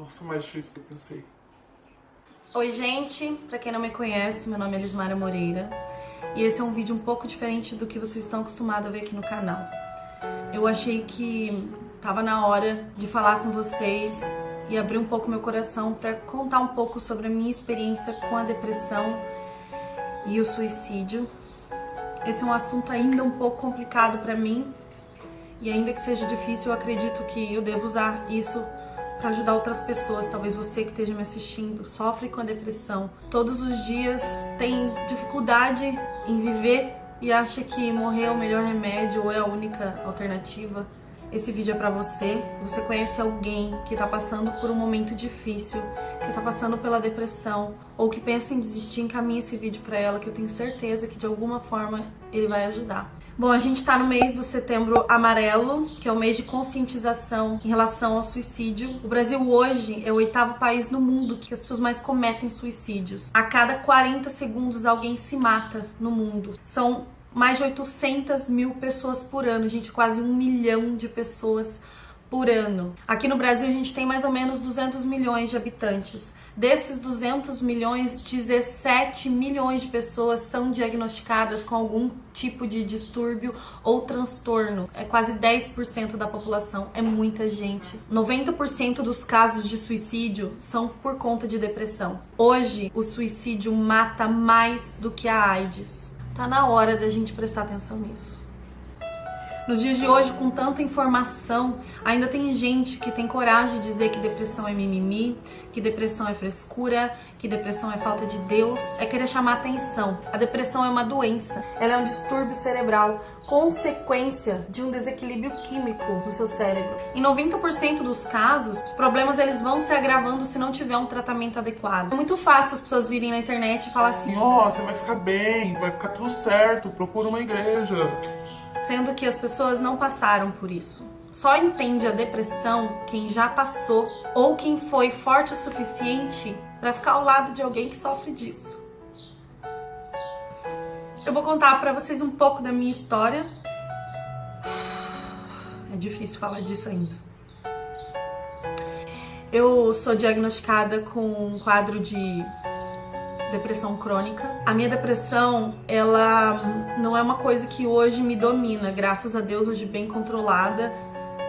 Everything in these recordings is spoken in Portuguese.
Nossa, mais difícil do que eu pensei. Oi gente, pra quem não me conhece, meu nome é Elismara Moreira e esse é um vídeo um pouco diferente do que vocês estão acostumados a ver aqui no canal. Eu achei que tava na hora de falar com vocês e abrir um pouco meu coração pra contar um pouco sobre a minha experiência com a depressão e o suicídio. Esse é um assunto ainda um pouco complicado pra mim e ainda que seja difícil, eu acredito que eu devo usar isso para ajudar outras pessoas. Talvez você que esteja me assistindo sofre com a depressão. Todos os dias tem dificuldade em viver e acha que morrer é o melhor remédio ou é a única alternativa. Esse vídeo é para você. Você conhece alguém que tá passando por um momento difícil, que tá passando pela depressão ou que pensa em desistir, encaminha esse vídeo para ela, que eu tenho certeza que de alguma forma ele vai ajudar. Bom, a gente tá no mês do Setembro Amarelo, que é o mês de conscientização em relação ao suicídio. O Brasil hoje é o 8º país no mundo que as pessoas mais cometem suicídios. A cada 40 segundos alguém se mata no mundo. São mais de 800 mil pessoas por ano, gente, quase 1 milhão de pessoas por ano. Aqui no Brasil a gente tem mais ou menos 200 milhões de habitantes. Desses 200 milhões, 17 milhões de pessoas são diagnosticadas com algum tipo de distúrbio ou transtorno. É quase 10% da população, é muita gente. 90% dos casos de suicídio são por conta de depressão. Hoje, o suicídio mata mais do que a AIDS. Tá na hora da gente prestar atenção nisso. Nos dias de hoje, com tanta informação, ainda tem gente que tem coragem de dizer que depressão é mimimi, que depressão é frescura, que depressão é falta de Deus, é querer chamar atenção. A depressão é uma doença, ela é um distúrbio cerebral, consequência de um desequilíbrio químico no seu cérebro. Em 90% dos casos, os problemas eles vão se agravando se não tiver um tratamento adequado. É muito fácil as pessoas virem na internet e falar assim: nossa, vai ficar bem, vai ficar tudo certo, procura uma igreja. Sendo que as pessoas não passaram por isso. Só entende a depressão quem já passou ou quem foi forte o suficiente para ficar ao lado de alguém que sofre disso. Eu vou contar para vocês um pouco da minha história. É difícil falar disso ainda. Eu sou diagnosticada com um quadro de depressão crônica. A minha depressão, ela não é uma coisa que hoje me domina, graças a Deus, hoje bem controlada,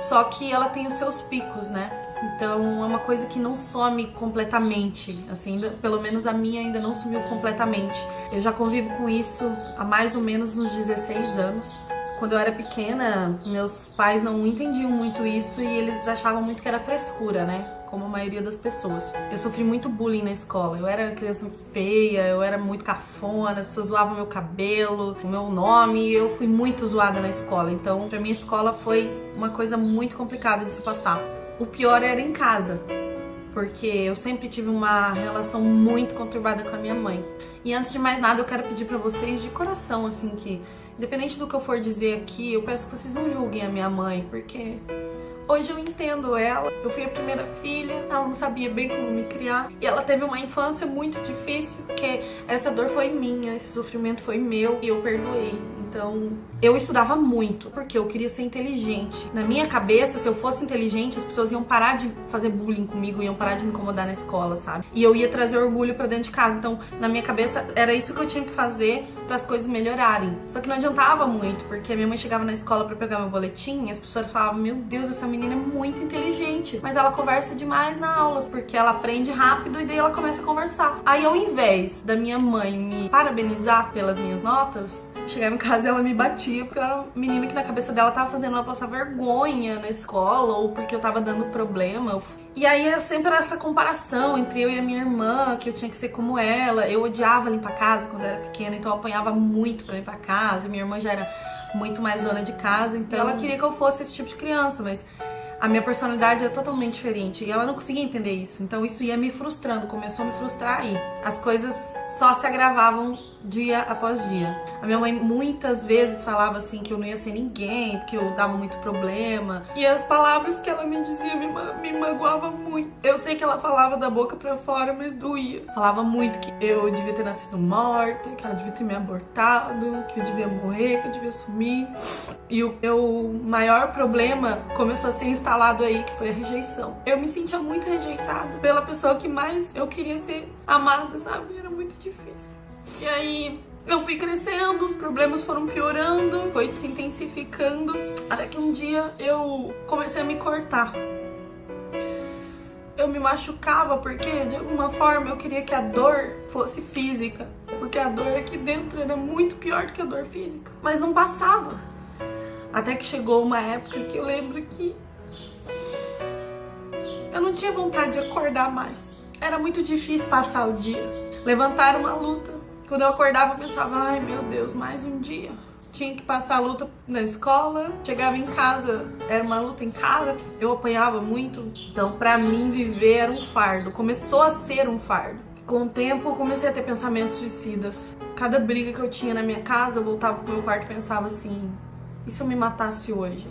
só que ela tem os seus picos, né? Então é uma coisa que não some completamente, assim, ainda, pelo menos a minha ainda não sumiu completamente. Eu já convivo com isso há mais ou menos uns 16 anos. Quando eu era pequena, meus pais não entendiam muito isso e eles achavam muito que era frescura, né? Como a maioria das pessoas. Eu sofri muito bullying na escola. Eu era criança feia, eu era muito cafona, as pessoas zoavam meu cabelo, o meu nome, e eu fui muito zoada na escola. Então, pra mim, a escola foi uma coisa muito complicada de se passar. O pior era em casa, porque eu sempre tive uma relação muito conturbada com a minha mãe. E antes de mais nada, eu quero pedir pra vocês de coração, assim, que independente do que eu for dizer aqui, eu peço que vocês não julguem a minha mãe, porque hoje eu entendo ela. Eu fui a primeira filha, ela não sabia bem como me criar. E ela teve uma infância muito difícil, porque essa dor foi minha, esse sofrimento foi meu e eu perdoei. Então, eu estudava muito, porque eu queria ser inteligente. Na minha cabeça, se eu fosse inteligente, as pessoas iam parar de fazer bullying comigo, iam parar de me incomodar na escola, sabe? E eu ia trazer orgulho pra dentro de casa. Então, na minha cabeça, era isso que eu tinha que fazer para as coisas melhorarem. Só que não adiantava muito, porque a minha mãe chegava na escola para pegar meu boletim e as pessoas falavam: meu Deus, essa menina é muito inteligente, mas ela conversa demais na aula, porque ela aprende rápido e daí ela começa a conversar. Aí, ao invés da minha mãe me parabenizar pelas minhas notas, chegava em casa e ela me batia, porque eu era uma menina que na cabeça dela tava fazendo ela passar vergonha na escola, ou porque eu tava dando problema. E aí era sempre essa comparação entre eu e a minha irmã, que eu tinha que ser como ela. Eu odiava limpar casa quando eu era pequena, então eu apanhava muito pra limpar casa. Minha irmã já era muito mais dona de casa, então ela queria que eu fosse esse tipo de criança, mas a minha personalidade é totalmente diferente e ela não conseguia entender isso. Então isso ia me frustrando, começou a me frustrar aí. As coisas só se agravavam dia após dia. A minha mãe muitas vezes falava assim que eu não ia ser ninguém, porque eu dava muito problema. E as palavras que ela me dizia me magoavam muito. Eu sei que ela falava da boca pra fora, mas doía. Falava muito que eu devia ter nascido morta, que ela devia ter me abortado, que eu devia morrer, que eu devia sumir. E o maior problema começou a ser instalado aí, que foi a rejeição. Eu me sentia muito rejeitada pela pessoa que mais eu queria ser amada, sabe? Era muito difícil. E aí eu fui crescendo, os problemas foram piorando, foi se intensificando, até que um dia eu comecei a me cortar. Eu me machucava porque, de alguma forma, eu queria que a dor fosse física, porque a dor aqui dentro era muito pior do que a dor física, mas não passava. Até que chegou uma época que eu lembro que eu não tinha vontade de acordar mais. Era muito difícil passar o dia. Levantar uma luta. Quando eu acordava, eu pensava, ai meu Deus, mais um dia. Tinha que passar a luta na escola, chegava em casa, era uma luta em casa, eu apanhava muito. Então, pra mim, viver era um fardo, começou a ser um fardo. Com o tempo, eu comecei a ter pensamentos suicidas. Cada briga que eu tinha na minha casa, eu voltava pro meu quarto e pensava assim, e se eu me matasse hoje?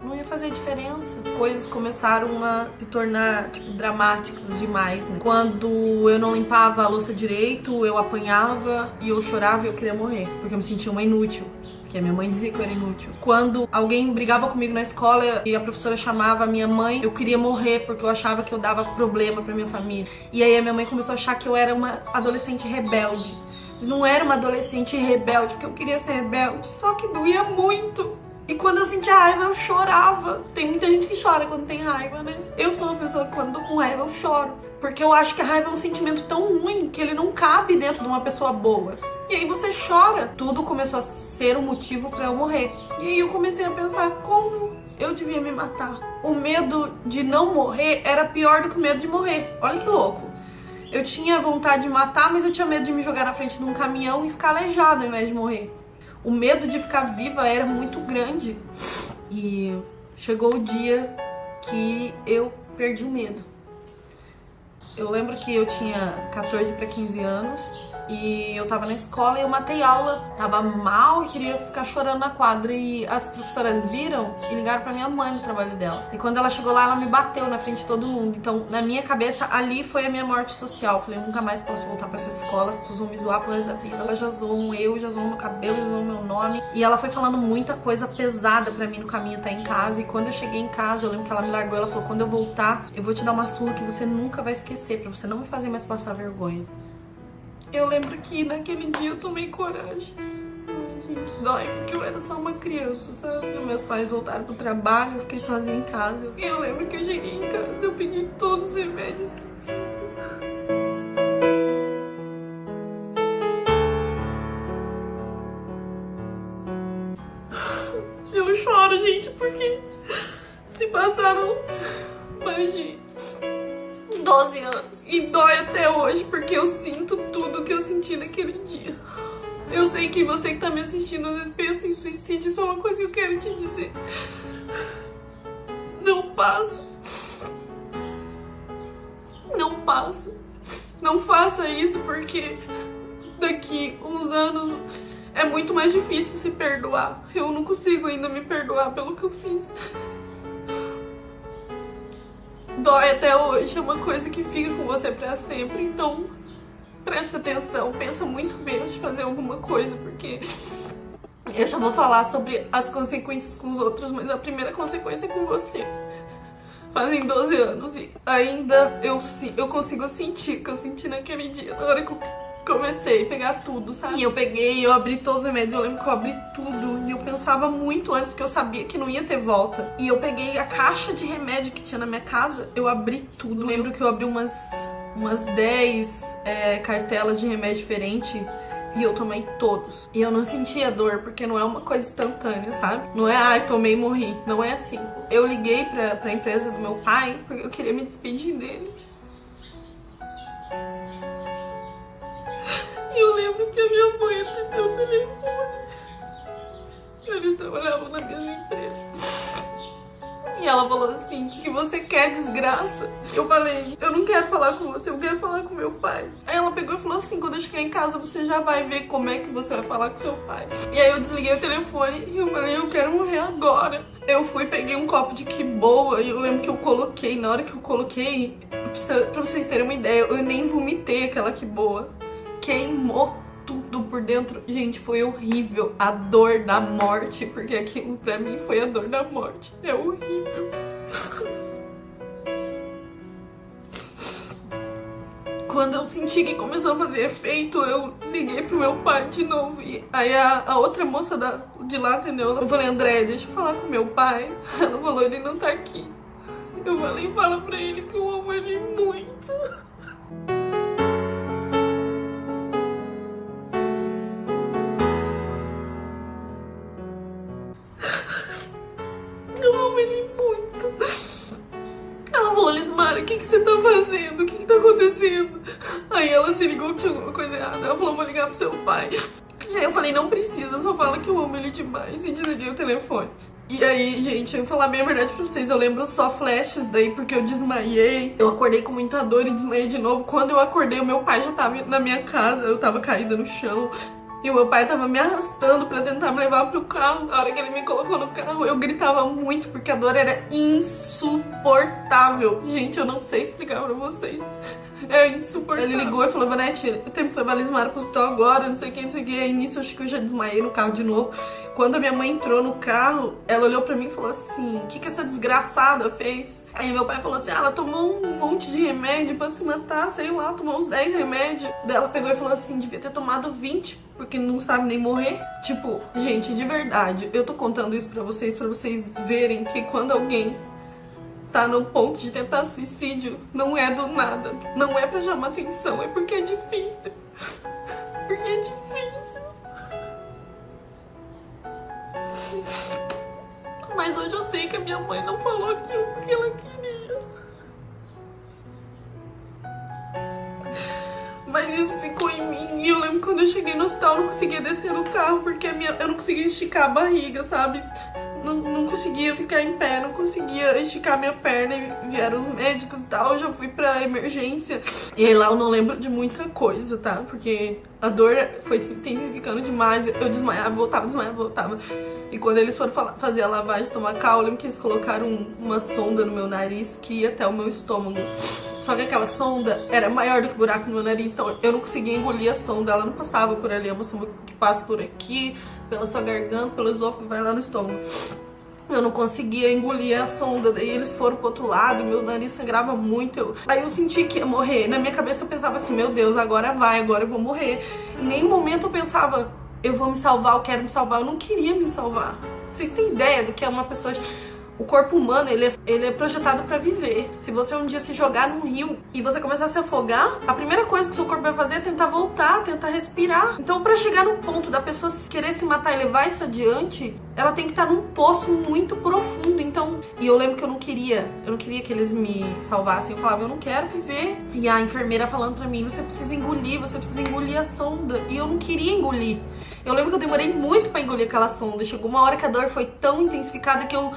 Não ia fazer diferença. Coisas começaram a se tornar, tipo, dramáticas demais, né? Quando eu não limpava a louça direito, eu apanhava e eu chorava e eu queria morrer. Porque eu me sentia uma inútil. Porque a minha mãe dizia que eu era inútil. Quando alguém brigava comigo na escola e a professora chamava a minha mãe, eu queria morrer porque eu achava que eu dava problema pra minha família. E aí a minha mãe começou a achar que eu era uma adolescente rebelde. Mas não era uma adolescente rebelde, porque eu queria ser rebelde. Só que doía muito. E quando eu sentia raiva, eu chorava. Tem muita gente que chora quando tem raiva, né? Eu sou uma pessoa que quando tô com raiva, eu choro. Porque eu acho que a raiva é um sentimento tão ruim que ele não cabe dentro de uma pessoa boa. E aí você chora. Tudo começou a ser um motivo pra eu morrer. E aí eu comecei a pensar como eu devia me matar. O medo de não morrer era pior do que o medo de morrer. Olha que louco. Eu tinha vontade de matar, mas eu tinha medo de me jogar na frente de um caminhão e ficar aleijado ao invés de morrer. O medo de ficar viva era muito grande. E chegou o dia que eu perdi o medo. Eu lembro que eu tinha 14 para 15 anos e eu tava na escola e eu matei aula. Tava mal e queria ficar chorando na quadra. E as professoras viram e ligaram pra minha mãe no trabalho dela. E quando ela chegou lá, ela me bateu na frente de todo mundo. Então, na minha cabeça, ali foi a minha morte social. Eu falei, eu nunca mais posso voltar pra essa escola, as pessoas vão me zoar pro resto da vida. Ela já zoam eu, já zoam meu cabelo, já zoam meu nome. E ela foi falando muita coisa pesada pra mim no caminho até em casa. E quando eu cheguei em casa, eu lembro que ela me largou. Ela falou, quando eu voltar, eu vou te dar uma surra que você nunca vai esquecer, pra você não me fazer mais passar vergonha. Eu lembro que naquele dia eu tomei coragem. Ai, gente, dói, porque eu era só uma criança, sabe? E meus pais voltaram pro trabalho, eu fiquei sozinha em casa. E eu lembro que eu cheguei em casa, eu peguei todos os remédios que tinha. Eu choro, gente, porque se passaram mais de 12 anos. E dói até hoje, porque eu sinto tudo que eu senti naquele dia. Eu sei que você que tá me assistindo às vezes pensa em suicídio, isso é uma coisa que eu quero te dizer. Não passa. Não passa. Não faça isso, porque daqui uns anos é muito mais difícil se perdoar. Eu não consigo ainda me perdoar pelo que eu fiz. Dói até hoje, é uma coisa que fica com você pra sempre, então presta atenção, pensa muito bem antes de fazer alguma coisa, porque eu já vou falar sobre as consequências com os outros, mas a primeira consequência é com você. Fazem 12 anos e ainda eu consigo sentir o que eu senti naquele dia, na hora que eu comecei a pegar tudo, sabe? E eu abri todos os remédios, eu lembro que eu abri tudo e eu pensava muito antes, porque eu sabia que não ia ter volta. E eu peguei a caixa de remédio que tinha na minha casa, eu abri tudo. Eu lembro que eu abri umas 10 cartelas de remédio diferente e eu tomei todos. E eu não sentia dor, porque não é uma coisa instantânea, sabe? Não é, ai, tomei e morri. Não é assim. Eu liguei pra empresa do meu pai porque eu queria me despedir dele. E eu lembro que a minha mãe atendeu o telefone. Eles trabalhavam na mesma empresa. E ela falou assim, o que você quer, desgraça? Eu falei, eu não quero falar com você, eu quero falar com meu pai. Aí ela pegou e falou assim, quando eu chegar em casa você já vai ver como é que você vai falar com seu pai. E aí eu desliguei o telefone e eu falei, eu quero morrer agora. Eu fui, peguei um copo de que boa e eu lembro que eu coloquei, na hora que eu coloquei, pra vocês terem uma ideia, eu nem vomitei aquela que boa. Queimou tudo por dentro. Gente, foi horrível. A dor da morte, porque aquilo pra mim foi a dor da morte. É horrível. Quando eu senti que começou a fazer efeito, eu liguei pro meu pai de novo. E aí a outra moça de lá, entendeu? Eu falei, André, deixa eu falar com meu pai. Ela falou, ele não tá aqui. Eu falei, fala pra ele que eu amo ele muito. Eu amo ele muito. Ela falou, Lismara, o que você tá fazendo? O que tá acontecendo? Aí ela se ligou que tinha alguma coisa errada. Ela falou, vou ligar pro seu pai. E aí eu falei, não precisa, só fala que eu amo ele demais. E desliguei o telefone. E aí, gente, eu vou falar bem a verdade pra vocês. Eu lembro só flashes daí, porque eu desmaiei. Eu acordei com muita dor e desmaiei de novo. Quando eu acordei, o meu pai já tava na minha casa. Eu tava caída no chão. E o meu pai tava me arrastando pra tentar me levar pro carro. Na hora que ele me colocou no carro, eu gritava muito, porque a dor era insuportável. Gente, eu não sei explicar pra vocês. É insuportável. Ele ligou e falou, Vanete, eu tenho que levar a Lismara pro hospital agora, não sei o que, não sei o que. Aí nisso, eu acho que eu já desmaiei no carro de novo. Quando a minha mãe entrou no carro, ela olhou pra mim e falou assim, o que essa desgraçada fez? Aí meu pai falou assim, ela tomou um monte de remédio pra se matar, sei lá, tomou uns 10 remédios. Daí ela pegou e falou assim, devia ter tomado 20, porque não sabe nem morrer. Tipo, gente, de verdade, eu tô contando isso pra vocês verem que quando alguém tá no ponto de tentar suicídio, não é do nada. Não é pra chamar atenção, é porque é difícil. Porque é difícil. Mas hoje eu sei que a minha mãe não falou aquilo porque ela queria. Mas isso ficou em mim. E eu lembro quando eu cheguei no hospital, eu não conseguia descer no carro, porque eu não conseguia esticar a barriga, sabe? Não conseguia ficar em pé, não conseguia esticar minha perna. E vieram os médicos e tal, eu já fui pra emergência. E aí lá eu não lembro de muita coisa, tá? Porque a dor foi se intensificando demais. Eu desmaiava, voltava, desmaiava, voltava. E quando eles foram fazer a lavagem estomacal, eu lembro que eles colocaram uma sonda no meu nariz que ia até o meu estômago. Só que aquela sonda era maior do que o buraco no meu nariz, então eu não conseguia engolir a sonda, ela não passava por ali. É uma sonda que passa por aqui, pela sua garganta, pelo esôfago, vai lá no estômago. Eu não conseguia engolir a sonda, daí eles foram pro outro lado, meu nariz sangrava muito. Aí eu senti que ia morrer. Na minha cabeça eu pensava assim, meu Deus, agora vai, agora eu vou morrer. Em nenhum momento eu pensava, eu vou me salvar, eu quero me salvar. Eu não queria me salvar. Vocês têm ideia do que é uma pessoa... O corpo humano, ele é projetado pra viver. Se você um dia se jogar num rio e você começar a se afogar, a primeira coisa que o seu corpo vai fazer é tentar voltar, tentar respirar. Então, pra chegar no ponto da pessoa querer se matar e levar isso adiante, ela tem que estar num poço muito profundo. Então, e eu lembro que eu não queria que eles me salvassem. Eu falava, eu não quero viver. E a enfermeira falando pra mim, você precisa engolir a sonda. E eu não queria engolir. Eu lembro que eu demorei muito pra engolir aquela sonda. Chegou uma hora que a dor foi tão intensificada que eu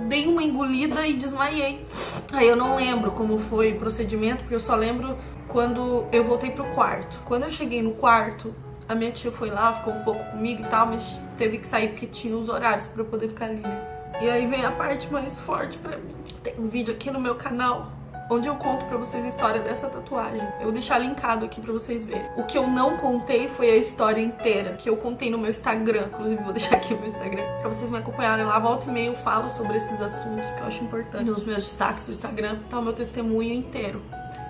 dei uma engolida e desmaiei. Aí eu não lembro como foi o procedimento, porque eu só lembro quando eu voltei pro quarto. Quando eu cheguei no quarto, a minha tia foi lá, ficou um pouco comigo e tal, mas teve que sair porque tinha os horários pra eu poder ficar ali, né? E aí vem a parte mais forte pra mim. Tem um vídeo aqui no meu canal onde eu conto pra vocês a história dessa tatuagem. Eu vou deixar linkado aqui pra vocês verem. O que eu não contei foi a história inteira, que eu contei no meu Instagram. Inclusive, vou deixar aqui o meu Instagram pra vocês me acompanharem lá. Volta e meia eu falo sobre esses assuntos que eu acho importante. Nos meus destaques do Instagram tá o meu testemunho inteiro,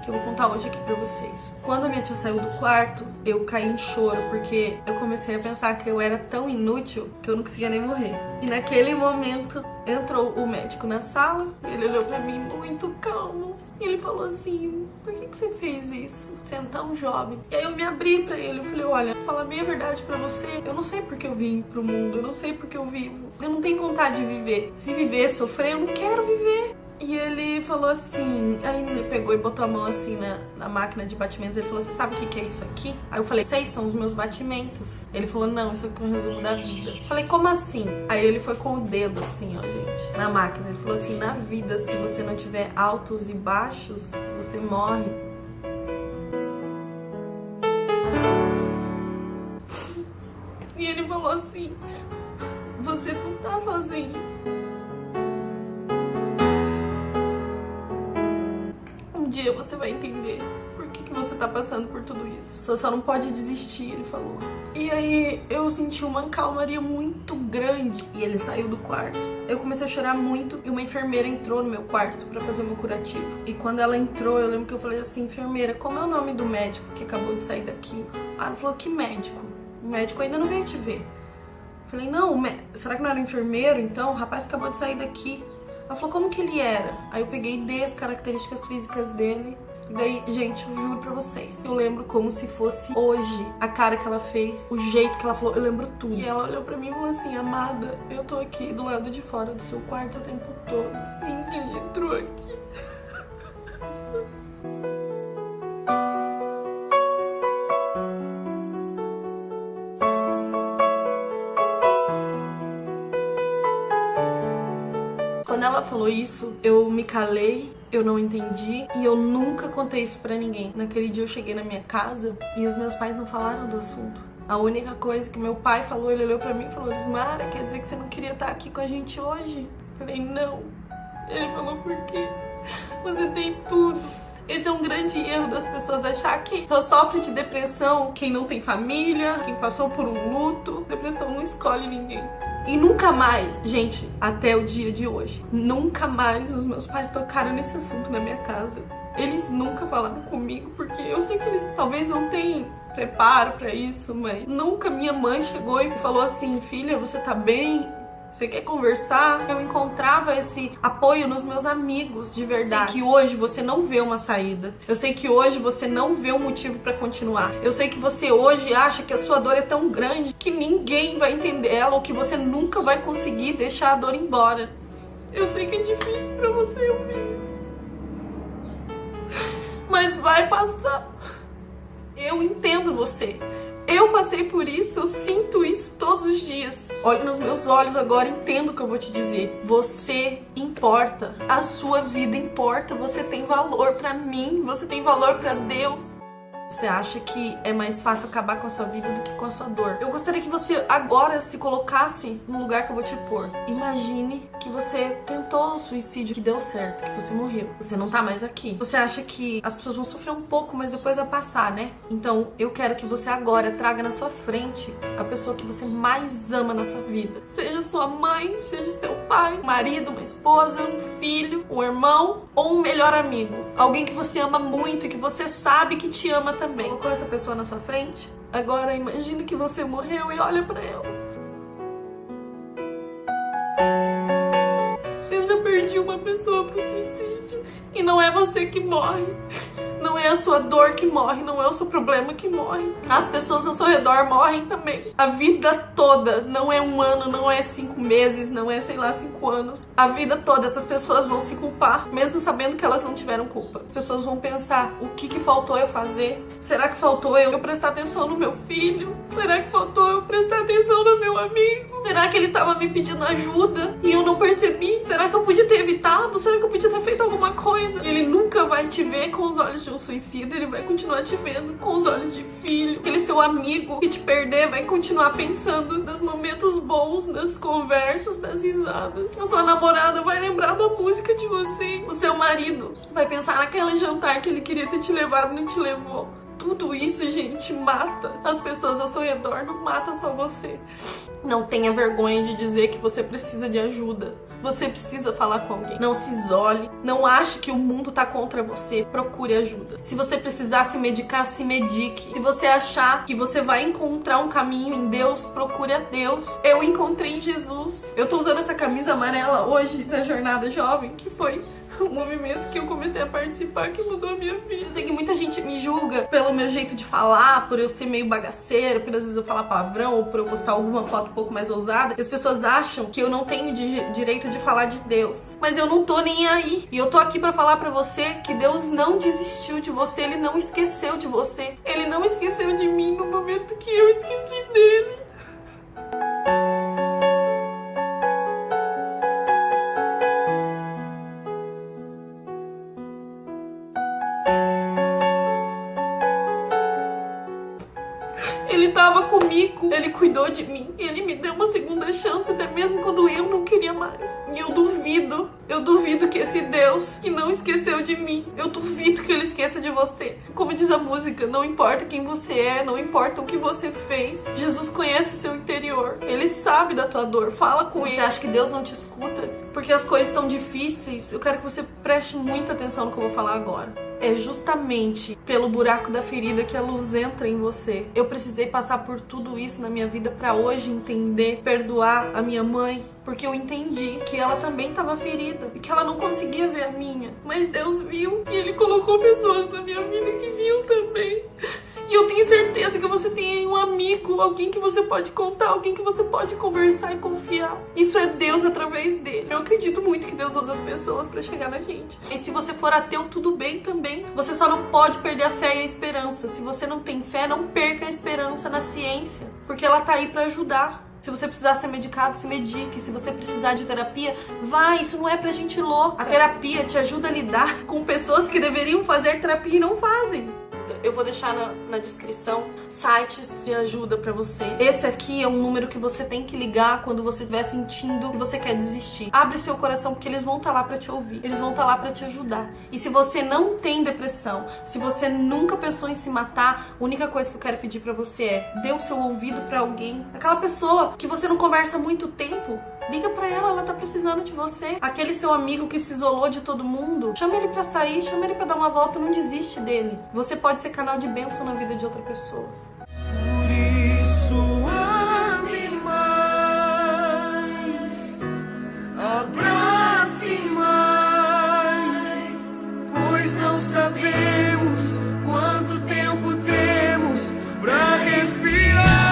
que eu vou contar hoje aqui pra vocês. Quando a minha tia saiu do quarto, eu caí em choro, porque eu comecei a pensar que eu era tão inútil que eu não conseguia nem morrer. E naquele momento, entrou o médico na sala, ele olhou pra mim muito calmo, e ele falou assim, por que você fez isso? Você é tão jovem. E aí eu me abri pra ele, eu falei, olha, vou falar bem a verdade pra você, eu não sei porque eu vim pro mundo, eu não sei porque eu vivo. Eu não tenho vontade de viver. Se viver, sofrer, eu não quero viver. E ele falou assim, aí ele pegou e botou a mão assim na máquina de batimentos. Ele falou, você sabe o que é isso aqui? Aí eu falei, sei, são os meus batimentos. Ele falou, não, isso aqui é um resumo da vida. Eu falei, como assim? Aí ele foi com o dedo assim, ó, gente, na máquina. Ele falou assim, na vida, se você não tiver altos e baixos, você morre. E ele falou assim, você não tá sozinho. Um dia você vai entender por que você tá passando por tudo isso. Você só não pode desistir, ele falou. E aí eu senti uma calmaria muito grande. E ele saiu do quarto. Eu comecei a chorar muito e uma enfermeira entrou no meu quarto pra fazer o meu curativo. E quando ela entrou, eu lembro que eu falei assim, enfermeira, como é o nome do médico que acabou de sair daqui? Ah, ela falou, que médico? O médico ainda não veio te ver. Eu falei, não, será que não era enfermeiro então? O rapaz acabou de sair daqui. Ela falou, como que ele era? Aí eu peguei e dei as características físicas dele. E daí, gente, eu juro pra vocês, eu lembro como se fosse hoje a cara que ela fez, o jeito que ela falou, eu lembro tudo. E ela olhou pra mim e falou assim, amada, eu tô aqui do lado de fora do seu quarto o tempo todo. Ninguém entrou aqui. Quando ela falou isso, eu me calei, eu não entendi e eu nunca contei isso pra ninguém. Naquele dia eu cheguei na minha casa e os meus pais não falaram do assunto. A única coisa que meu pai falou, ele olhou pra mim e falou, Lismara, quer dizer que você não queria estar aqui com a gente hoje? Eu falei, não. Ele falou, por quê? Você tem tudo. Esse é um grande erro das pessoas achar que só sofre de depressão quem não tem família, quem passou por um luto. Depressão não escolhe ninguém. E nunca mais, gente, até o dia de hoje, nunca mais os meus pais tocaram nesse assunto na minha casa. Eles nunca falaram comigo, porque eu sei que eles talvez não tenham preparo pra isso, mas nunca minha mãe chegou e falou assim, filha, você tá bem? Você quer conversar? Eu encontrava esse apoio nos meus amigos, de verdade. Eu sei que hoje você não vê uma saída. Eu sei que hoje você não vê um motivo pra continuar. Eu sei que você hoje acha que a sua dor é tão grande que ninguém vai entender ela ou que você nunca vai conseguir deixar a dor embora. Eu sei que é difícil pra você ouvir isso. Mas vai passar. Eu entendo você. Eu passei por isso, eu sinto isso todos os dias. Olhe nos meus olhos agora, entendo o que eu vou te dizer. Você importa, a sua vida importa, você tem valor pra mim, você tem valor pra Deus. Você acha que é mais fácil acabar com a sua vida do que com a sua dor? Eu gostaria que você agora se colocasse no lugar que eu vou te pôr. Imagine que você tentou o suicídio, que deu certo, que você morreu. Você não tá mais aqui. Você acha que as pessoas vão sofrer um pouco, mas depois vai passar, né? Então, eu quero que você agora traga na sua frente a pessoa que você mais ama na sua vida. Seja sua mãe, seja seu pai, um marido, uma esposa, um filho, um irmão ou um melhor amigo. Alguém que você ama muito e que você sabe que te ama também. Colocou essa pessoa na sua frente? Agora imagine que você morreu e olha pra ela. Eu já perdi uma pessoa pro suicídio. E não é você que morre. Não é a sua dor que morre, não é o seu problema que morre. As pessoas ao seu redor morrem também. A vida toda, não é um ano, não é 5 meses, não é, sei lá, 5 anos. A vida toda, essas pessoas vão se culpar, mesmo sabendo que elas não tiveram culpa. As pessoas vão pensar, o que faltou eu fazer? Será que faltou eu prestar atenção no meu filho? Será que faltou eu prestar atenção no meu amigo? Será que ele tava me pedindo ajuda e eu não percebi? Será que eu podia ter evitado? Será que eu podia ter feito alguma coisa? E ele nunca vai te ver com os olhos de um suicida, ele vai continuar te vendo com os olhos de filho. Aquele seu amigo que te perder vai continuar pensando nos momentos bons, nas conversas, nas risadas. A sua namorada vai lembrar da música de você. O seu marido vai pensar naquele jantar que ele queria ter te levado e não te levou. Tudo isso, gente, mata as pessoas ao seu redor, não mata só você. Não tenha vergonha de dizer que você precisa de ajuda. Você precisa falar com alguém. Não se isole. Não ache que o mundo tá contra você. Procure ajuda. Se você precisar se medicar, se medique. Se você achar que você vai encontrar um caminho em Deus, procure a Deus. Eu encontrei em Jesus. Eu tô usando essa camisa amarela hoje da Jornada Jovem, que foi um movimento que eu comecei a participar que mudou a minha vida. Eu sei que muita gente me julga pelo meu jeito de falar, por eu ser meio bagaceira, por às vezes eu falar palavrão ou por eu postar alguma foto um pouco mais ousada. E as pessoas acham que eu não tenho direito de falar de Deus. Mas eu não tô nem aí. E eu tô aqui pra falar pra você que Deus não desistiu de você, Ele não esqueceu de você. Ele não esqueceu de mim no momento que eu esqueci dele. Ele tava comigo, ele cuidou de mim, ele me deu uma segunda chance, até mesmo quando eu não queria mais. E eu duvido que esse Deus que não esqueceu de mim, eu duvido que ele esqueça de você. Como diz a música, não importa quem você é, não importa o que você fez, Jesus conhece o seu interior, ele sabe da tua dor, fala com ele. Você acha que Deus não te escuta? Porque as coisas estão difíceis, eu quero que você preste muita atenção no que eu vou falar agora. É justamente pelo buraco da ferida que a luz entra em você. Eu precisei passar por tudo isso na minha vida pra hoje entender, perdoar a minha mãe, porque eu entendi que ela também estava ferida e que ela não conseguia ver a minha. Mas Deus viu e Ele colocou pessoas na minha vida que viu também. E eu tenho certeza que você tem aí um amigo, alguém que você pode contar, alguém que você pode conversar e confiar. Isso é Deus através dele. Eu acredito muito que Deus usa as pessoas pra chegar na gente. E se você for ateu, tudo bem também. Você só não pode perder a fé e a esperança. Se você não tem fé, não perca a esperança na ciência, porque ela tá aí pra ajudar. Se você precisar ser medicado, se medique. Se você precisar de terapia, vai. Isso não é pra gente louca. A terapia te ajuda a lidar com pessoas que deveriam fazer terapia e não fazem. Eu vou deixar na descrição sites de ajuda pra você. Esse aqui é um número que você tem que ligar quando você estiver sentindo que você quer desistir. Abre seu coração, porque eles vão estar lá pra te ouvir. Eles vão estar lá pra te ajudar. E se você não tem depressão, se você nunca pensou em se matar, a única coisa que eu quero pedir pra você é: dê o seu ouvido pra alguém. Aquela pessoa que você não conversa há muito tempo, liga pra ela, ela tá precisando de você. Aquele seu amigo que se isolou de todo mundo, chama ele pra sair, chama ele pra dar uma volta, não desiste dele. Você pode ser canal de bênção na vida de outra pessoa. Por isso ame mais, abrace mais, pois não sabemos quanto tempo temos pra respirar.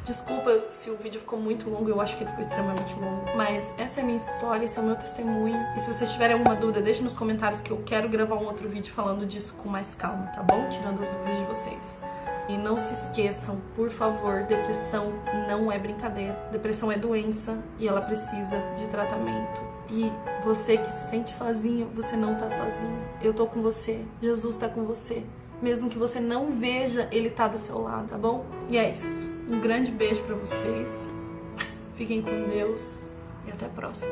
Desculpa se o vídeo ficou muito longo, eu acho que ele ficou extremamente longo. Mas essa é a minha história, esse é o meu testemunho. E se vocês tiverem alguma dúvida, deixe nos comentários que eu quero gravar um outro vídeo falando disso com mais calma, tá bom? Tirando as dúvidas de vocês. E não se esqueçam, por favor, depressão não é brincadeira. Depressão é doença e ela precisa de tratamento. E você que se sente sozinho, você não tá sozinho. Eu tô com você, Jesus tá com você. Mesmo que você não veja, Ele tá do seu lado, tá bom? E é isso. Um grande beijo pra vocês. Fiquem com Deus e até a próxima.